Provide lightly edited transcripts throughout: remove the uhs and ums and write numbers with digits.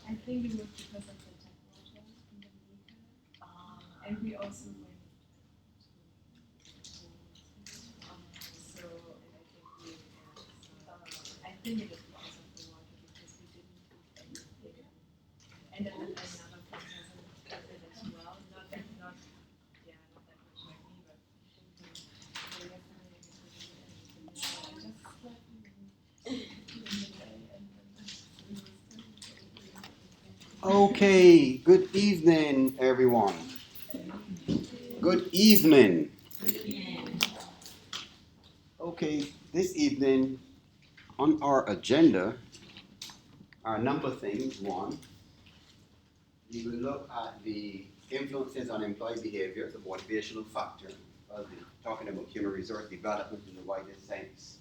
I think it was because of the tap water in the vehicle. And we also went so, I think it is because of the water because we didn't put anything. And then another friend has it as well. Not that much like me, but so yesterday we couldn't do anything. So I just slept in the day and then it was Okay, good evening, everyone. Good evening. Okay, this evening on our agenda are a number of things. One, we will look at the influences on employee behavior, the motivational factor. We'll be talking about human resource development in the widest sense.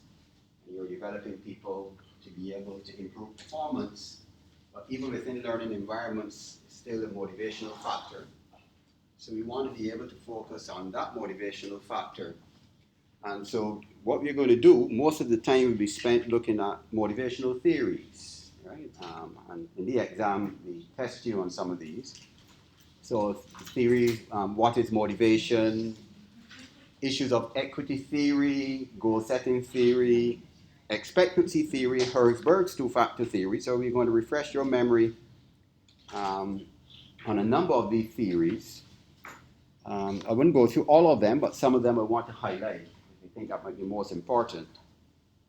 And you're developing people to be able to improve performance, but even within learning environments, it's still a motivational factor. So we want to be able to focus on that motivational factor. And so what we're going to do, most of the time will be spent looking at motivational theories, right? And in the exam, we test you on some of these. So theory, what is motivation, issues of equity theory, goal setting theory, expectancy theory, Herzberg's two-factor theory. So we're going to refresh your memory on a number of these theories. I wouldn't go through all of them, but some of them I want to highlight. I think that might be most important.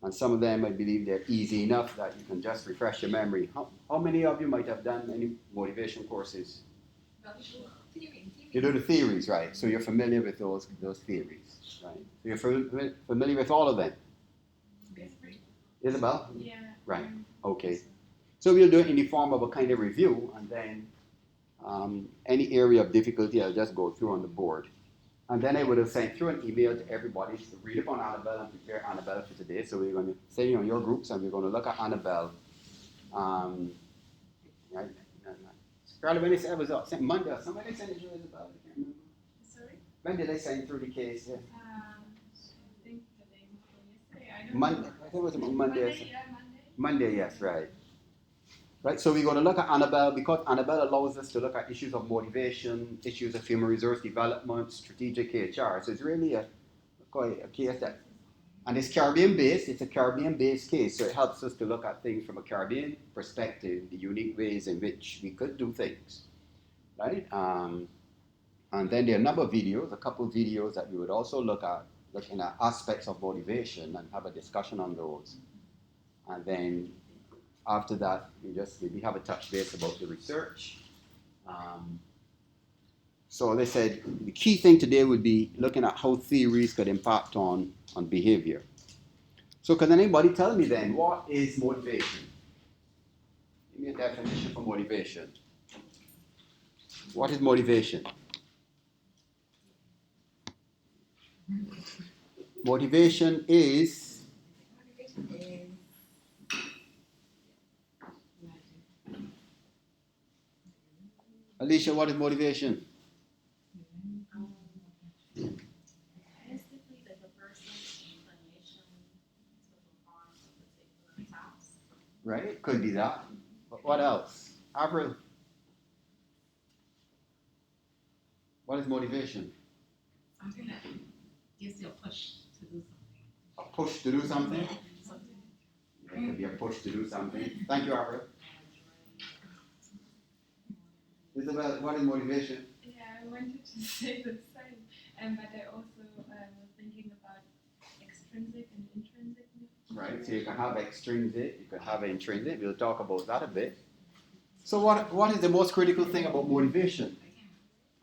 And some of them I believe they're easy enough that you can just refresh your memory. How many of you might have done any motivation courses? You do the theories, right? So you're familiar with those theories, right? So you're familiar with all of them. Isabel? yeah. Right. Okay. So we'll do it in the form of a kind of review, and then any area of difficulty I'll just go through on the board. And then I would have sent through an email to everybody to read up on Annabelle and prepare Annabelle for today. So we're going to say on your groups and we're going to look at Annabelle. Right? Carla, when they said it was sent Monday, somebody sent it to Isabel, I can't remember. Sorry? When did they send through the case? Yeah. I think the day before yesterday. I don't Monday, know. I think it was Monday. Monday, yeah, Monday. Monday, yes, right. Right, so we're going to look at Annabelle because Annabelle allows us to look at issues of motivation, issues of human resource development, strategic HR. So it's really quite a case that, and it's Caribbean based, it's a Caribbean based case. So it helps us to look at things from a Caribbean perspective, the unique ways in which we could do things, right? And then there are a number of videos, a couple of videos that we would also look at, looking at aspects of motivation and have a discussion on those. And then after that, we just maybe have a touch base about the research. So they said the key thing today would be looking at how theories could impact on behavior. So can anybody tell me then, what is motivation? Give me a definition for motivation. What is motivation? Motivation is Alicia, what is motivation? Basically, like a person's inclination to perform a particular task. Right? Could be that. But what else? Avril, what is motivation? Something that gives you a push to do something. A push to do something? Something. It could be a push to do something. Thank you, Avril. Isabel, what is motivation? Yeah, I wanted to say the same, but I also was thinking about extrinsic and intrinsic. Right, so you can have extrinsic, you can have intrinsic. We'll talk about that a bit. So what is the most critical thing about motivation?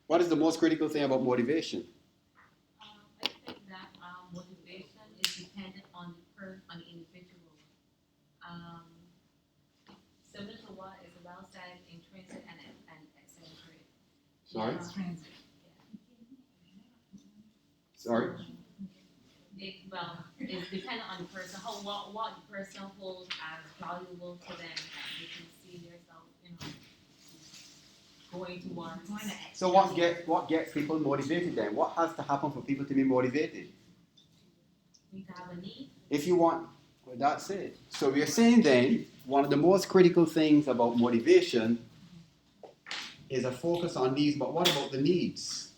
What is the most critical thing about motivation? I think that motivation is dependent on the individual. Similar to what Isabel said, intrinsic and eccentric. Sorry? Extrinsic. Sorry? It's dependent on the person, what the person holds as valuable to them, that you can see yourself, going towards. So what gets people motivated then? What has to happen for people to be motivated? You need to have a need. If you want, well, that's it. So we are saying then, one of the most critical things about motivation is a focus on needs, but what about the needs?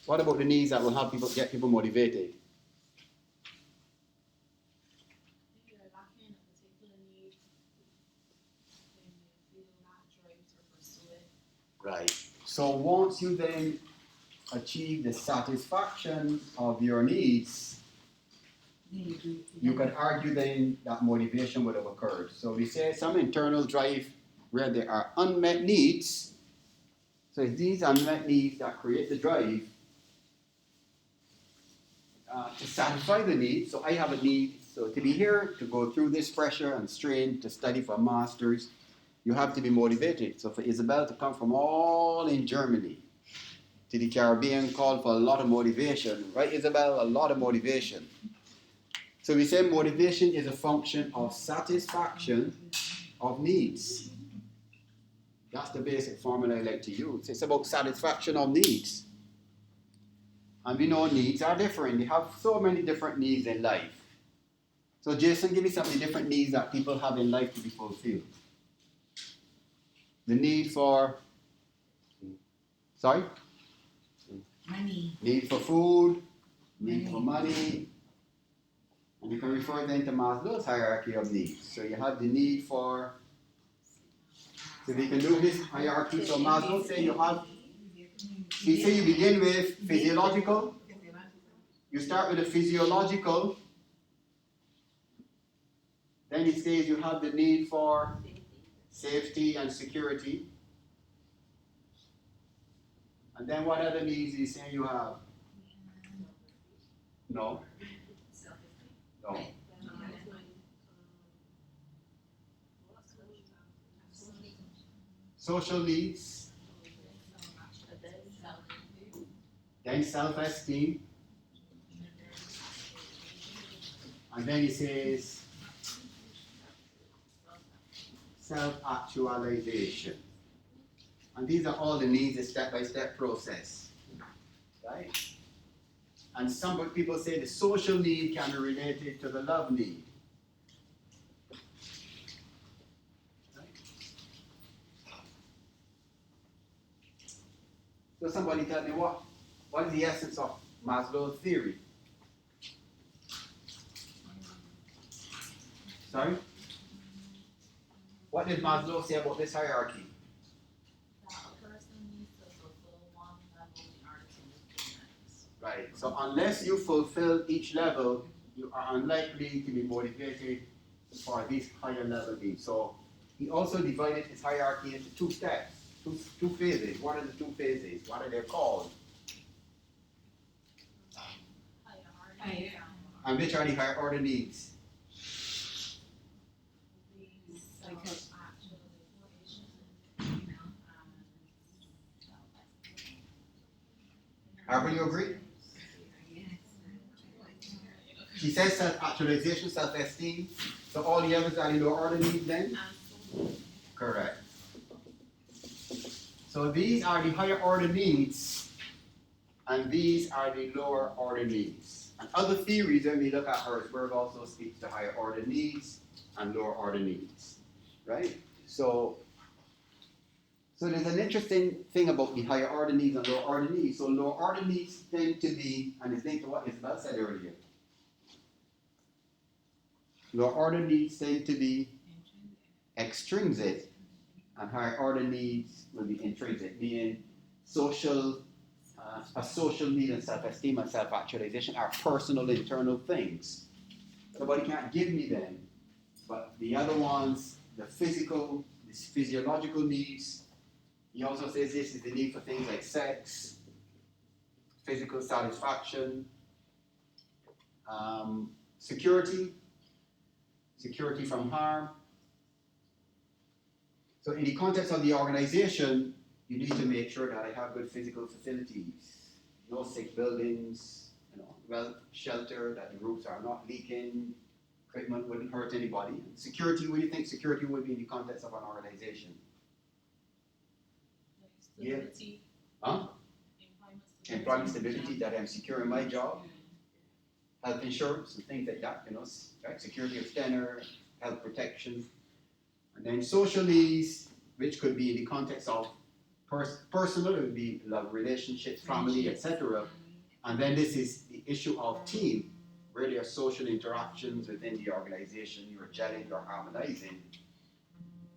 What about the needs that will help people get people motivated? If you're lacking a particular need, then you feel that drive to pursue it. Right. So once you then achieve the satisfaction of your needs, you can argue then that motivation would have occurred. So we say some internal drive where there are unmet needs. So it's these unmet needs that create the drive to satisfy the need. So I have a need. So to be here, to go through this pressure and strain, to study for masters, you have to be motivated. So for Isabel to come from all in Germany to the Caribbean called for a lot of motivation. Right, Isabel? A lot of motivation. So we say motivation is a function of satisfaction of needs. That's the basic formula I like to use. It's about satisfaction of needs. And we know needs are different. We have so many different needs in life. So Jason, give me some of the different needs that people have in life to be fulfilled. The need for, sorry? Money. Need for food, need for money. And you can refer then to Maslow's hierarchy of needs. So you have the need for, so we can do this hierarchy. So Maslow say you have, he say you begin with physiological. You start with the physiological. Then he says you have the need for safety and security. And then what other needs he say you have? No. No. Social needs. Then self-esteem. And then he says self-actualization. And these are all the needs, a step-by-step process. Right? And some people say the social need can be related to the love need. Right? So somebody tell me what is the essence of Maslow's theory? Sorry? What did Maslow say about this hierarchy? That a person needs to fulfill one level in order to move to the next. Right. So unless you fulfill each level, you are unlikely to be motivated for these higher level needs. So he also divided his hierarchy into two steps, two phases. What are the two phases? What are they called? Hierarchy. And which are the higher order needs? Harper, you agree? She says self-actualization, self-esteem. So all the others are the lower order needs then? Correct. So these are the higher order needs, and these are the lower order needs. And other theories, when we look at Herzberg, also speaks to higher order needs and lower order needs. Right? So there's an interesting thing about the higher order needs and lower order needs. So lower order needs tend to be, and it's linked to what Isabel said earlier. Lower order needs tend to be extrinsic, and higher order needs will be intrinsic, meaning a social need and self-esteem and self-actualization are personal internal things. Nobody can't give me them, but the other ones, the physiological needs. He also says this is the need for things like sex, physical satisfaction, security from harm. So in the context of the organization, you need to make sure that I have good physical facilities, no sick buildings, well shelter, that the roofs are not leaking, equipment wouldn't hurt anybody. And security, what do you think security would be in the context of an organization? Stability. Huh? Employment stability, that I'm secure in my job. health insurance and things like that, right? Security of tenure, health protection. And then social needs, which could be in the context of personal, it would be love, relationships, family, etc. And then this is the issue of team, where there are social interactions within the organization, you're gelling, you're harmonizing.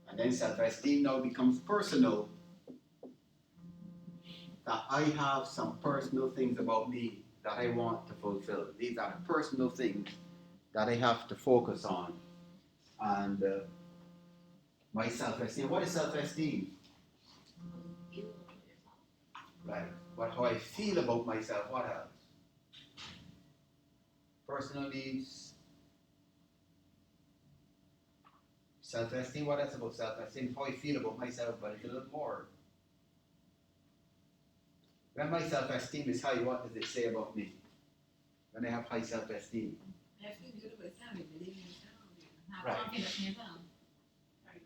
And then self-esteem now becomes personal, that I have some personal things about me that I want to fulfill. These are the personal things that I have to focus on. And my self-esteem, what is self-esteem? Right, but how I feel about myself, what else? Personal needs, self-esteem, what else about self-esteem? How I feel about myself, but it's a little more. When my self-esteem is high, what does it say about me? When I have high self-esteem. I feel good about yourself, you believe in yourself, have Right. confidence in yourself.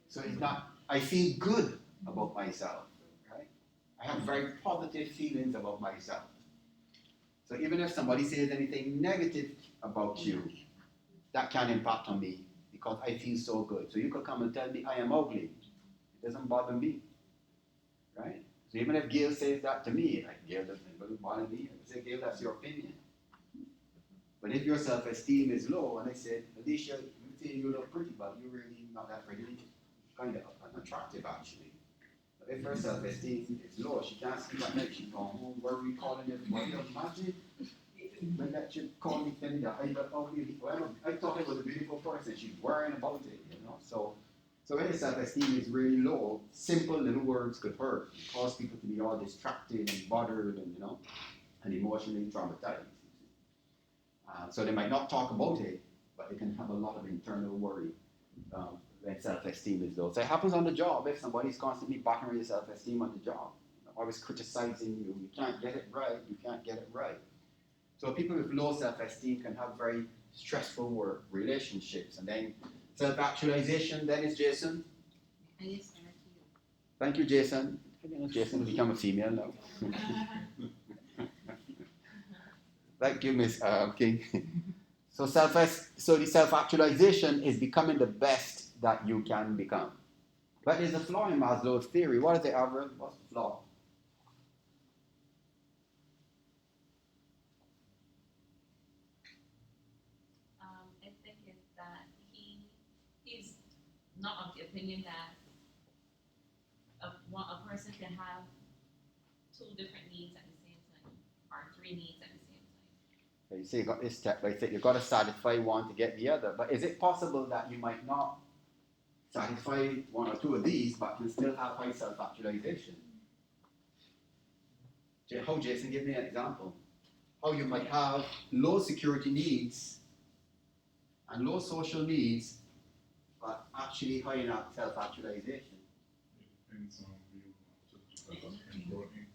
So it's not, I feel good about myself, right? I have very positive feelings about myself. So even if somebody says anything negative about you, that can impact on me because I feel so good. So you could come and tell me I am ugly. It doesn't bother me, right? So even if Gail says that to me, like Gail doesn't bother me, I say, Gail, that's your opinion. But if your self-esteem is low, and I said, Alicia, you think you look pretty, but you're really not that pretty, kind of unattractive actually. But if her self-esteem is low, she can't sleep at night, she's going home, where are we calling everybody else? Imagine when that chick called me telling that I look ugly. Well, I thought I was a beautiful person, she's worrying about it, So when your self-esteem is really low, simple little words could hurt, cause people to be all distracted and bothered and emotionally traumatized. So they might not talk about it, but they can have a lot of internal worry when self-esteem is low. So it happens on the job. If somebody's constantly battering your self-esteem on the job, always criticizing you, you can't get it right, you can't get it right. So people with low self-esteem can have very stressful work, relationships, and then self-actualization. Then is Jason. And yes, sir, to you. Thank you, Jason. Jason has become a female now. Thank you, Miss King. So the self-actualization is becoming the best that you can become. But there's a flaw in Maslow's theory. What is the average? What's the flaw? I think it's that he's not of the opinion that a person can have two different needs at the same time, or three needs at the same time. You say you got this step by step. You've got to satisfy one to get the other. But is it possible that you might not satisfy one or two of these, but can still have high self-actualization? How, Jason, give me an example. How you might have low security needs and low social needs, but actually high enough self-actualization. It depends on the employee.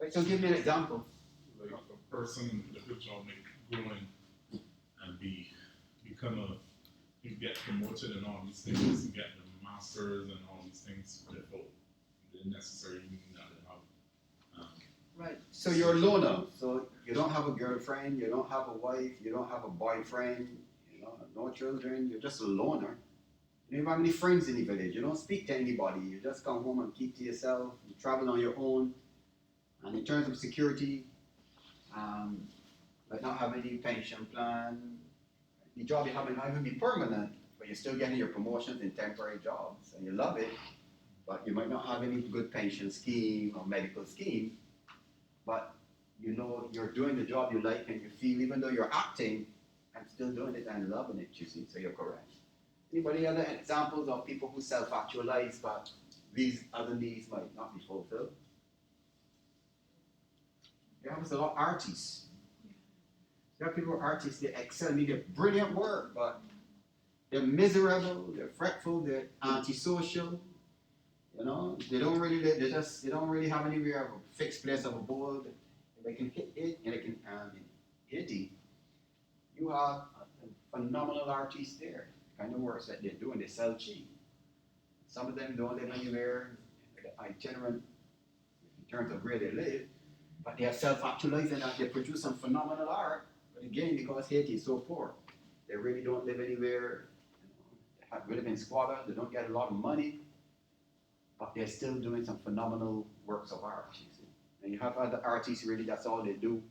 Right, so give me an example. Like a person at the job may go in and you get promoted and all these things, you get the masters and all these things without the necessary meaning that they have. Right. So you're a loner. So you don't have a girlfriend, you don't have a wife, you don't have a boyfriend, no children, you're just a loner. You don't have any friends in the village, you don't speak to anybody, you just come home and keep to yourself, you travel on your own. And in terms of security, but not having any pension plan, the job you have might not even be permanent, but you're still getting your promotions in temporary jobs, and you love it, but you might not have any good pension scheme or medical scheme, but you're doing the job you like and you feel, even though you're acting, I'm still doing it and loving it, you see, so you're correct. Anybody other examples of people who self-actualize, but these other needs might not be fulfilled? There happens a lot of artists. There are people who are artists, they excel, they do brilliant work, but they're miserable, they're fretful, they're antisocial. They don't really have anywhere of a fixed place of abode. They can hit it, and they can hit it. You have a phenomenal artist there. The kind of works that they're doing, they sell cheap. Some of them don't live anywhere itinerant in terms of where they live, but they are self-actualizing and they produce some phenomenal art, but again, because Haiti is so poor, they really don't live anywhere. They have really been squalor. They don't get a lot of money, but they're still doing some phenomenal works of art. You see, and you have other artists really that's all they do.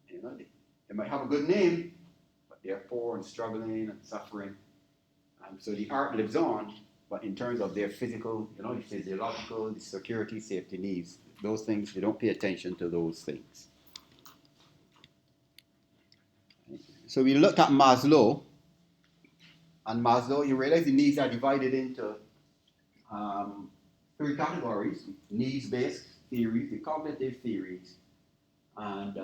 You know, they might have a good name, but they're poor and struggling and suffering. So the art lives on, but in terms of their physical, you know, the physiological, the security, safety needs, those things, they don't pay attention to those things. So we looked at Maslow, and Maslow, you realize the needs are divided into 3 categories: needs-based theories, the cognitive theories, and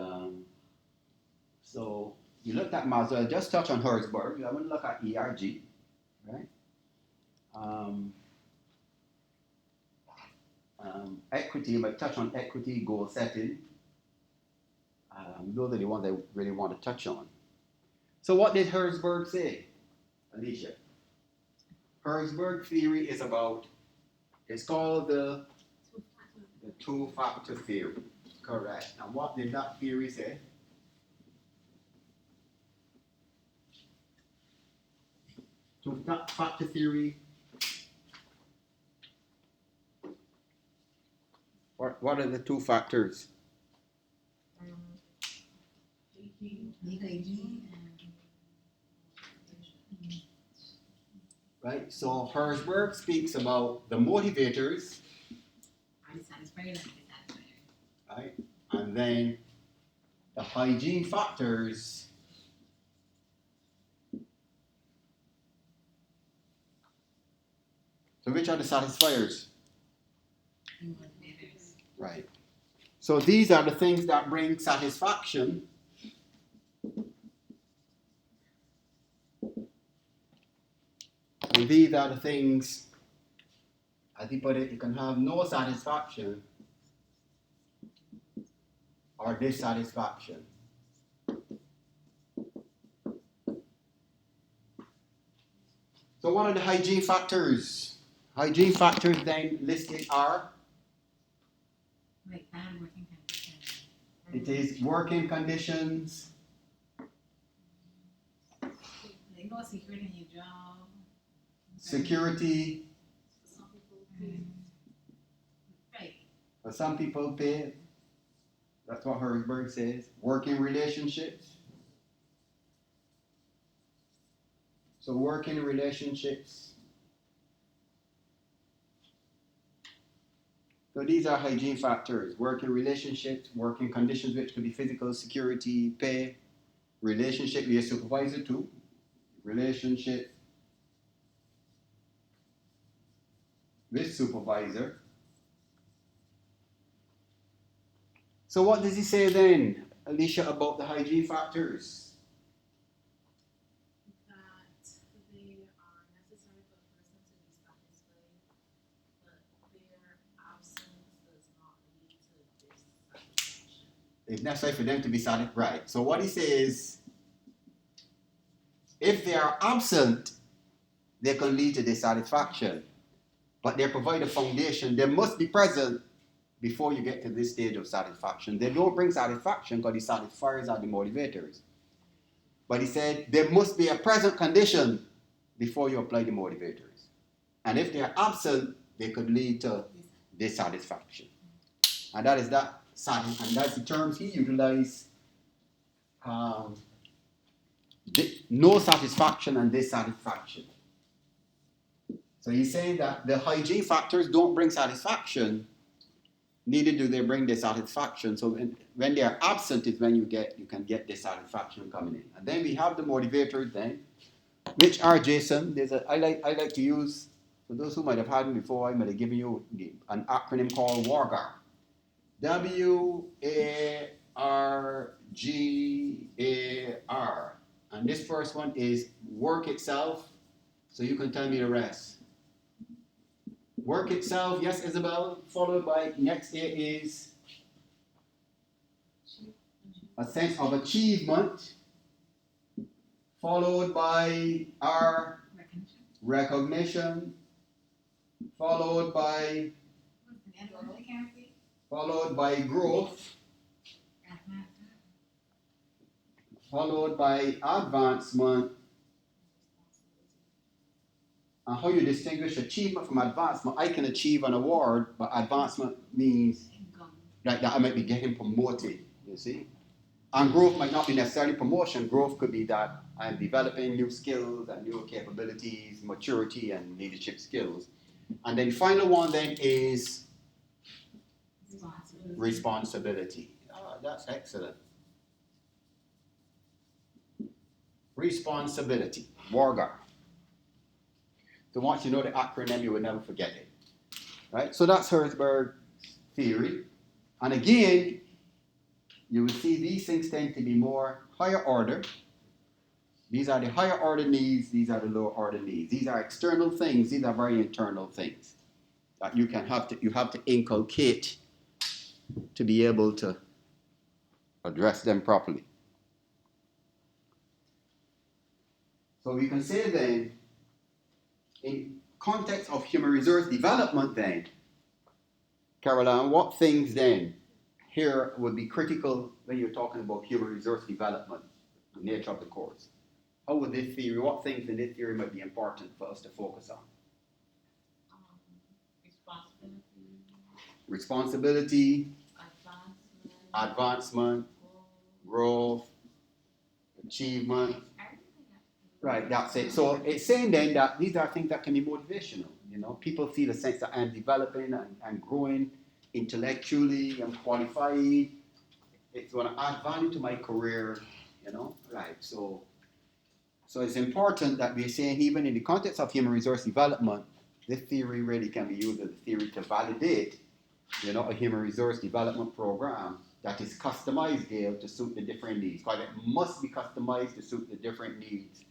so you looked at Maslow. I'll just touch on Herzberg. I'm going to look at ERG, right? Equity, but touch on equity, goal setting. Those are the ones I really want to touch on. So what did Herzberg say, Alicia? Herzberg theory is about, it's called the 2-factor theory. Correct. And what did that theory say? Two-factor theory. What are the 2 factors? Right, so Herzberg speaks about the motivators, right, and then the hygiene factors, so which are the satisfiers? Right, so these are the things that bring satisfaction. And these are the things, as he put it, you can have no satisfaction or dissatisfaction. So what are the hygiene factors? Hygiene factors then listed are? Like bad working conditions. It is working conditions. Like no security in your job. Security. Some people Right. For some people pay. That's what Herzberg says. Working relationships. So working relationships. So these are hygiene factors. Working relationships, working conditions, which could be physical, security, pay, relationship with your supervisor too. Relationship with supervisor. So what does he say then, Alicia, about the hygiene factors? that they are necessary for a person to be satisfied, but their absence does not lead to dissatisfaction. It's necessary for them to be satisfied. Right. So what he says, if they are absent, they can lead to dissatisfaction. But they provide a foundation. They must be present before you get to this stage of satisfaction. They don't bring satisfaction because the satisfiers are the motivators. But he said there must be a present condition before you apply the motivators. And if they are absent, they could lead to dissatisfaction. And that is that. And that's the terms he utilized. No satisfaction and dissatisfaction. So he's saying that the hygiene factors don't bring satisfaction, neither do they bring dissatisfaction. So when they are absent is when you can get dissatisfaction coming in. And then we have the motivators then, which are, Jason, I like to use, for those who might have had them before, I might have given you an acronym called WARGAR. WARGAR. And this first one is work itself, so you can tell me the rest. Work itself, yes, Isabel, followed by next A is a sense of achievement, followed by our recognition, followed by growth, followed by advancement. And how you distinguish achievement from advancement? I can achieve an award, but advancement means that I might be getting promoted, you see? And growth might not be necessarily promotion. Growth could be that I'm developing new skills and new capabilities, maturity and leadership skills. And then final one then is responsibility. Oh, that's excellent. Responsibility, WARGAR. So once you know the acronym, you will never forget it. Right? So that's Herzberg theory. And again, you will see these things tend to be more higher order. These are the higher order needs, these are the lower order needs. These are external things, these are very internal things that you have to inculcate to be able to address them properly. So we can say then, in context of human resource development then, Caroline, what things then here would be critical when you're talking about human resource development, the nature of the course? How would this theory, what things in this theory might be important for us to focus on? Responsibility, advancement, growth, achievement. Right, that's it. So it's saying then that these are things that can be motivational. You know, people feel a sense that I'm developing and growing intellectually, I'm qualified. It's going to add value to my career, you know, right? So it's important that we're saying even in the context of human resource development, this theory really can be used as a theory to validate, you know, a human resource development program that is customized there to suit the different needs. Because it must be customized to suit the different needs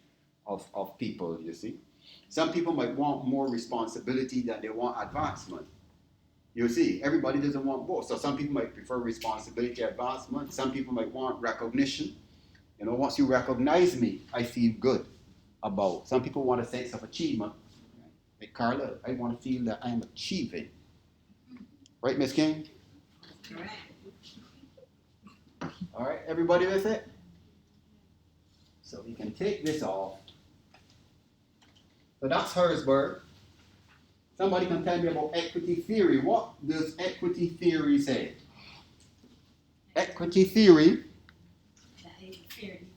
of people, you see. Some people might want more responsibility than they want advancement. You see, everybody doesn't want both. So some people might prefer responsibility, advancement. Some people might want recognition. You know, once you recognize me, I feel good about. Some people want a sense of achievement. Like Carla, I want to feel that I'm achieving. Right, Miss King? Correct. All right, everybody with it? So we can take this off. So that's Herzberg. Somebody can tell me about equity theory. What does equity theory say? Equity theory. That is fairness.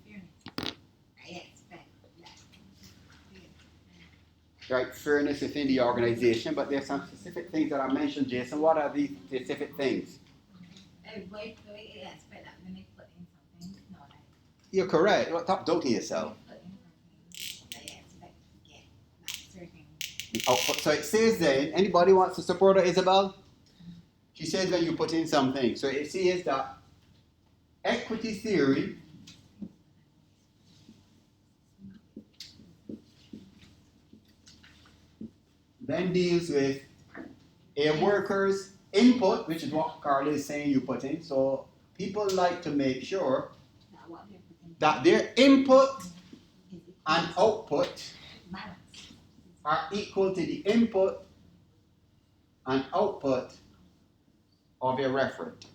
I expect that. Right, fairness within the organization, but there's some specific things that I mentioned, Jason. What are these specific things? Everybody expect that when they put in something, no, like You're correct. Stop doubting yourself. put in something, they expect to get like certain. Output. So it says then, anybody wants to support her, Isabel? She says when you put in something. So it says that equity theory then deals with a worker's input, which is what Carla is saying you put in. So people like to make sure That what they put in. that their input Is and output balance. are equal to the input and output of a referent.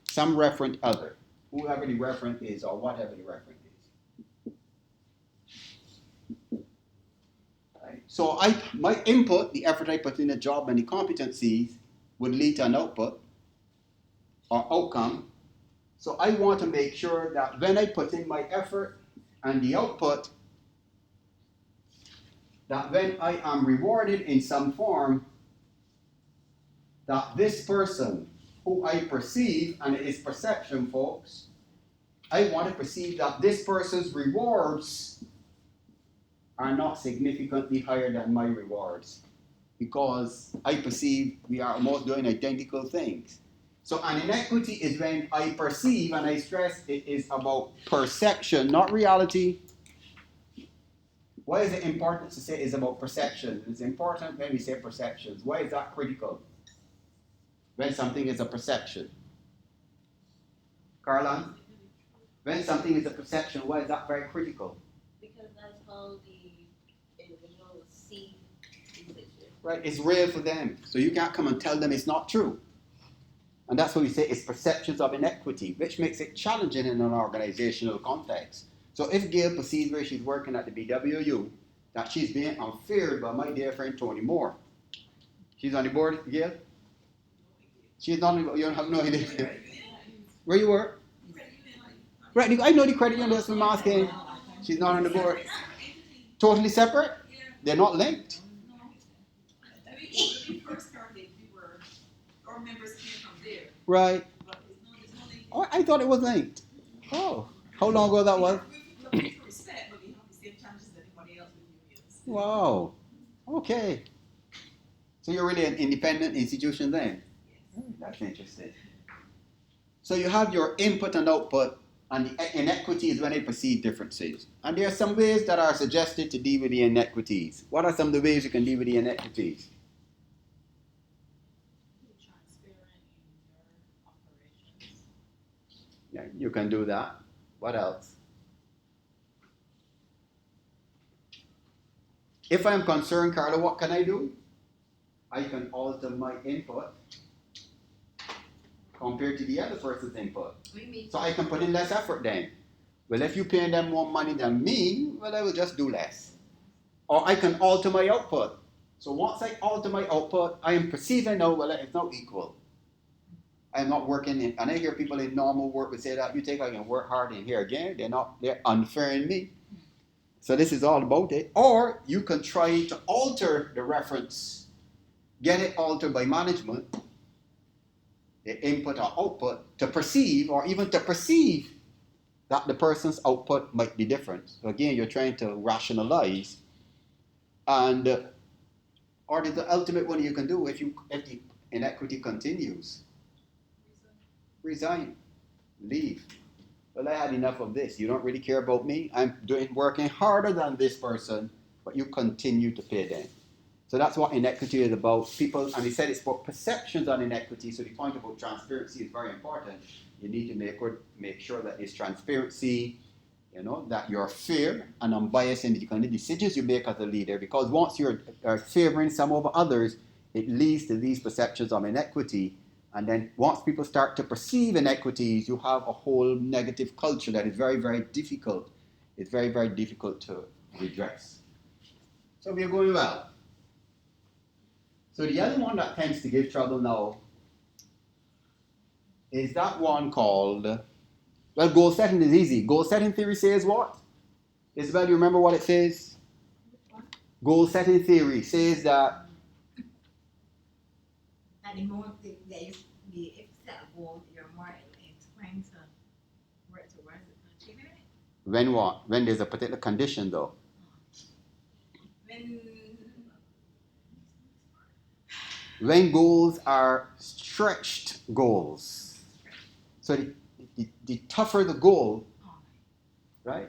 Some referent other, whoever the referent is or whatever the referent is. Right? So my input, the effort I put in a job and the competencies would lead to an output or outcome. So I want to make sure that when I put in my effort and the output, that when I am rewarded in some form, that this person who I perceive, and it is perception, folks, I want to perceive that this person's rewards are not significantly higher than my rewards, because I perceive we are almost doing identical things. So an inequity is when I perceive, and I stress it is about perception, not reality. Why is it important to say it's about perception? It's important when we say perceptions. Why is that critical? When something is a perception. Carla? When something is a perception, why is that very critical? Because that's how the individual will see the situation. Right, it's real for them. So you can't come and tell them it's not true. And that's what we say it's perceptions of inequity, which makes it challenging in an organizational context. So if Gail perceives where she's working at the BWU that she's being unfair by my dear friend Tony Moore. She's on the board, Gail? She's not, you don't have no idea. Where you work? Right, I know the credit union, that's what I'm asking. She's not on the board. Totally separate? They're not linked. When we first started, our members came from there, Right. but there's no link. Oh, I thought it was linked. Oh, how long ago that was? We have to respect, but we have the same challenges that anybody else with unions. Wow. Okay. So you're really an independent institution then? That's interesting. So you have your input and output, and the inequity is when they perceive differences. And there are some ways that are suggested to deal with the inequities. What are some of the ways you can deal with the inequities? Transparent in your operations. Yeah, you can do that. What else? If I'm concerned, Carla, what can I do? I can alter my input compared to the other person's input. So I can put in less effort then. Well, if you're paying them more money than me, well, I will just do less. Or I can alter my output. So once I alter my output, I am perceiving now, well, it's not equal. I'm not working in, and I hear people in normal work would say that, you think I can work hard in here again? They're unfair in me. So this is all about it. Or you can try to alter the reference, get it altered by management, the input or output, to perceive or even to perceive that the person's output might be different. So again, you're trying to rationalize. And or the ultimate one you can do if the inequity continues. Resign. Leave. Well, I had enough of this. You don't really care about me. I'm working harder than this person, but you continue to pay them. So that's what inequity is about. People, and he said it's about perceptions on inequity. So the point about transparency is very important. You need to make sure that there's transparency, that you're fair and unbiased in the kind of decisions you make as a leader. Because once you're favoring some over others, it leads to these perceptions of inequity. And then once people start to perceive inequities, you have a whole negative culture that is very, very difficult. It's very, very difficult to redress. So we're going well. So the other one that tends to give trouble now is that one called, well, goal setting is easy. Goal setting theory says what? Isabel, you remember what it says? Goal setting theory says that at the moment that if you set a goal, you're more inclined to work towards achieving it. when what? When there's a particular condition though. When goals are stretched goals. So the tougher the goal, right?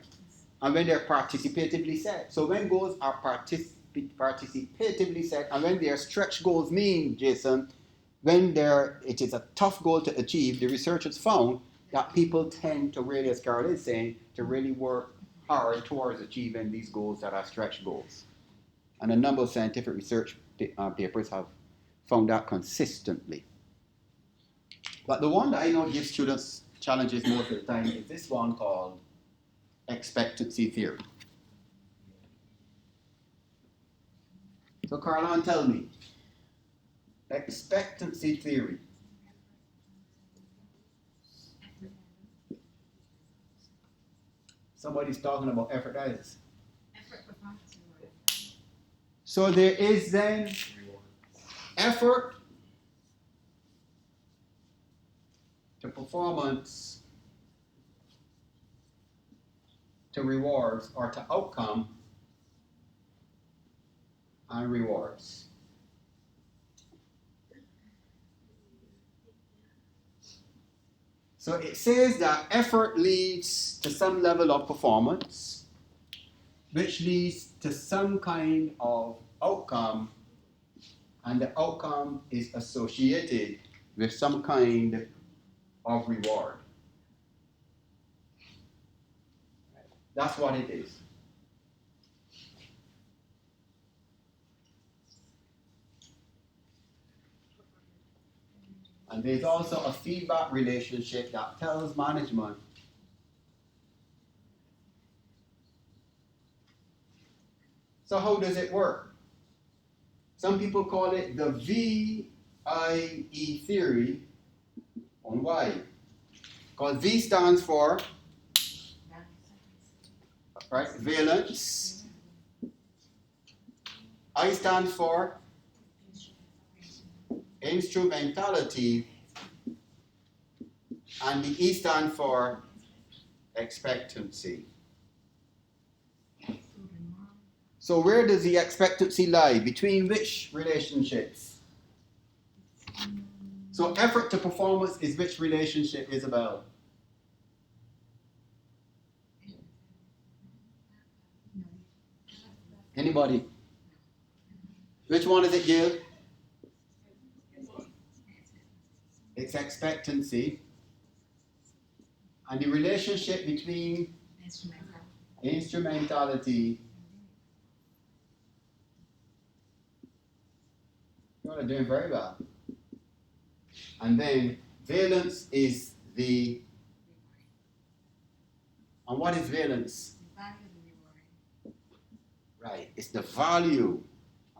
And when they're participatively set. So when goals are participatively set, and when they are stretch goals mean, Jason, when it is a tough goal to achieve, the research has found that people tend to really, as Carol is saying, to really work hard towards achieving these goals that are stretch goals. And a number of scientific research papers have found that consistently. But the one that I know gives students challenges most of the time is this one called expectancy theory. So Carlon, tell me, expectancy theory. Somebody's talking about effortitis. So there is then effort to performance to rewards, or to outcome and rewards. So it says that effort leads to some level of performance, which leads to some kind of outcome, and the outcome is associated with some kind of reward. That's what it is. And there's also a feedback relationship that tells management so how does it work? Some people call it the VIE theory on why. Because V stands for right, valence. I stands for instrumentality. And the E stands for expectancy. So where does the expectancy lie? Between which relationships? So effort to performance is which relationship, Isabel? Anybody? Which one is it, Gil? It's expectancy. And the relationship between instrumentality. You are doing very well. And then valence is the. And what is valence? Right, it's the value.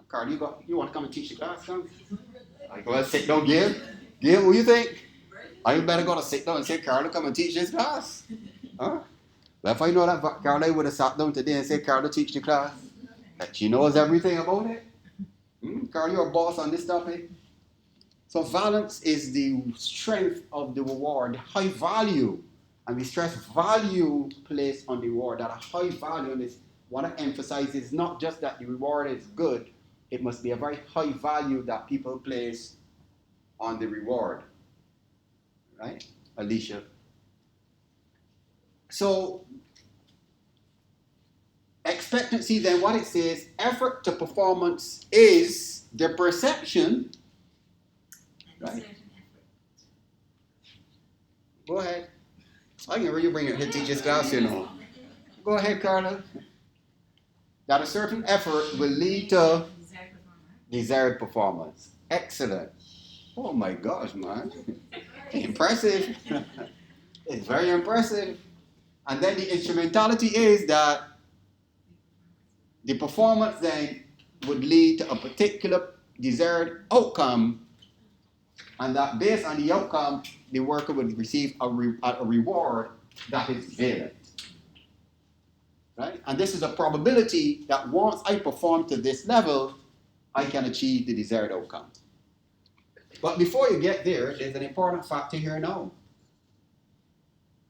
Carl, you want to come and teach the class? Come. I go ahead, sit down, Gil. Gil, what do you think? I better go to sit down and say, Carl, come and teach this class. Huh? Well, if I know that Carla would have sat down today and said, Carla, teach the class. That she knows everything about it. Carl, you're a boss on this topic. So valence is the strength of the reward, high value. And we stress value placed on the reward, that a high value on this. What I emphasize is not just that the reward is good, it must be a very high value that people place on the reward. Right, Alicia? So, expectancy, then what it says, effort to performance is the perception, right? Go ahead. I can really bring it here, teach this class, you know. Go ahead, Carla. That a certain effort will lead to desired performance. Excellent. Oh my gosh, man. Impressive. It's very impressive. And then the instrumentality is that the performance then would lead to a particular desired outcome, and that based on the outcome, the worker would receive a reward that is valent. Right? And this is a probability that once I perform to this level, I can achieve the desired outcome. But before you get there, there's an important factor here now.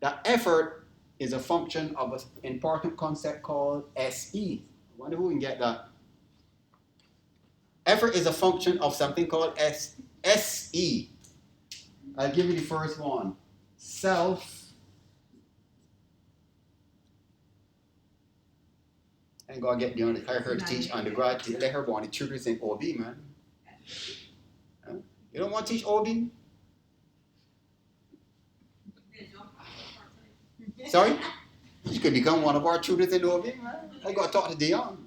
That effort is a function of an important concept called SE. I wonder who can get that. Effort is a function of something called SE. I'll give you the first one. And go get the I heard teach undergrad. Let her go on the tutors in OB, man. Huh? You don't want to teach OB? Sorry? She could become one of our tutors in OB, man. I got to talk to Dion.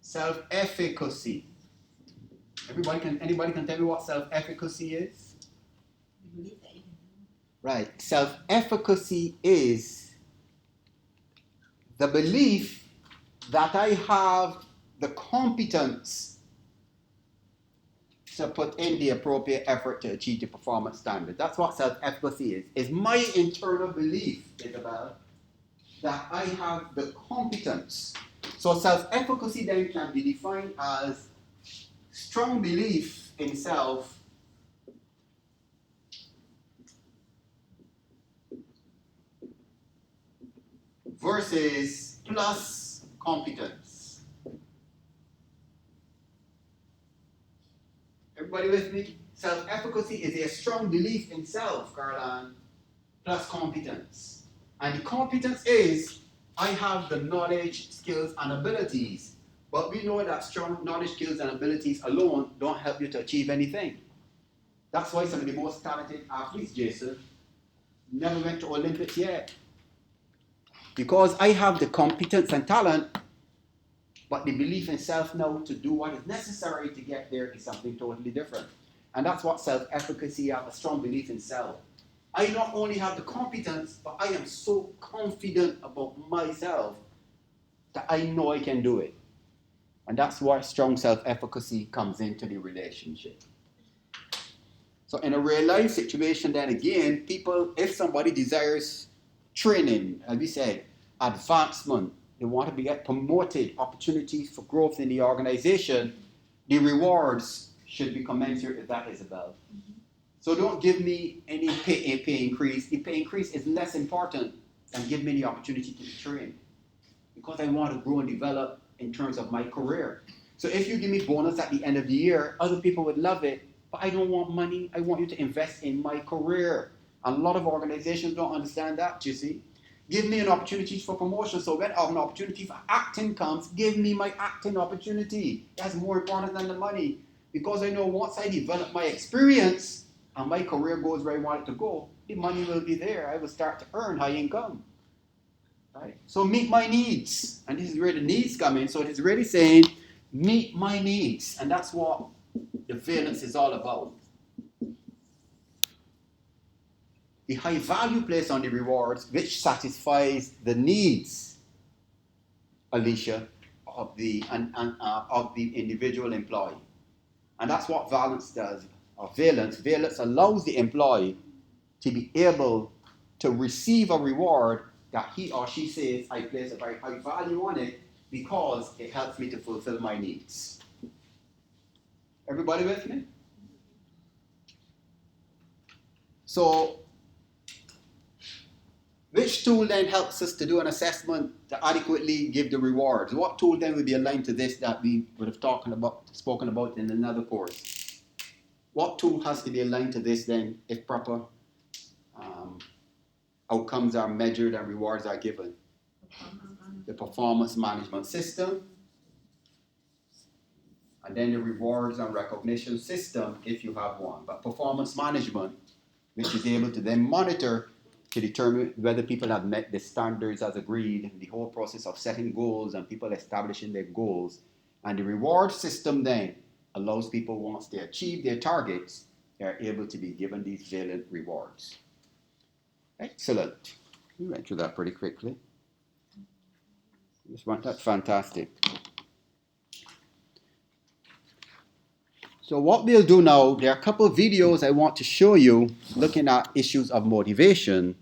Self-efficacy. Anybody can tell me what self-efficacy is? Right. Self-efficacy is the belief that I have the competence to put in the appropriate effort to achieve the performance standard. That's what self-efficacy is. It's my internal belief, Isabel, that I have the competence. So self-efficacy then can be defined as strong belief in self versus plus competence. Everybody with me? Self-efficacy is a strong belief in self, Caroline, plus competence. And the competence is, I have the knowledge, skills, and abilities. But we know that strong knowledge, skills, and abilities alone don't help you to achieve anything. That's why some of the most talented athletes, Jason, never went to Olympics yet. Because I have the competence and talent, But the belief in self now to do what is necessary to get there is something totally different. And that's what self-efficacy, I have a strong belief in self. I not only have the competence, but I am so confident about myself that I know I can do it. And that's why strong self-efficacy comes into the relationship. So in a real life situation, then again, people, if somebody desires training, as we said, advancement, they want to get promoted, opportunities for growth in the organization, the rewards should be commensurate with that, Isabel. So don't give me any pay increase. The pay increase is less important than give me the opportunity to be trained. Because I want to grow and develop in terms of my career. So if you give me bonus at the end of the year, other people would love it, but I don't want money. I want you to invest in my career. A lot of organizations don't understand that, you see. Give me an opportunity for promotion. So when an opportunity for acting comes, give me my acting opportunity. That's more important than the money. Because I know once I develop my experience and my career goes where I want it to go, the money will be there. I will start to earn high income. Right? So meet my needs. And this is where the needs come in. So it is really saying, meet my needs. And that's what the valence is all about. The high value placed on the rewards, which satisfies the needs, Alicia, of the individual employee. And that's what valence does, or valence. Valence allows the employee to be able to receive a reward that he or she says, I place a very high value on it because it helps me to fulfill my needs. Everybody with me? So, which tool then helps us to do an assessment to adequately give the rewards? What tool then would be aligned to this that we would have spoken about in another course? What tool has to be aligned to this then if proper outcomes are measured and rewards are given? The performance management system, and then the rewards and recognition system if you have one. But performance management, which is able to then monitor to determine whether people have met the standards as agreed, the whole process of setting goals and people establishing their goals. And the reward system then allows people, once they achieve their targets, they're able to be given these valent rewards. Excellent. We went through that pretty quickly. That's fantastic. So what we'll do now, there are a couple of videos I want to show you looking at issues of motivation.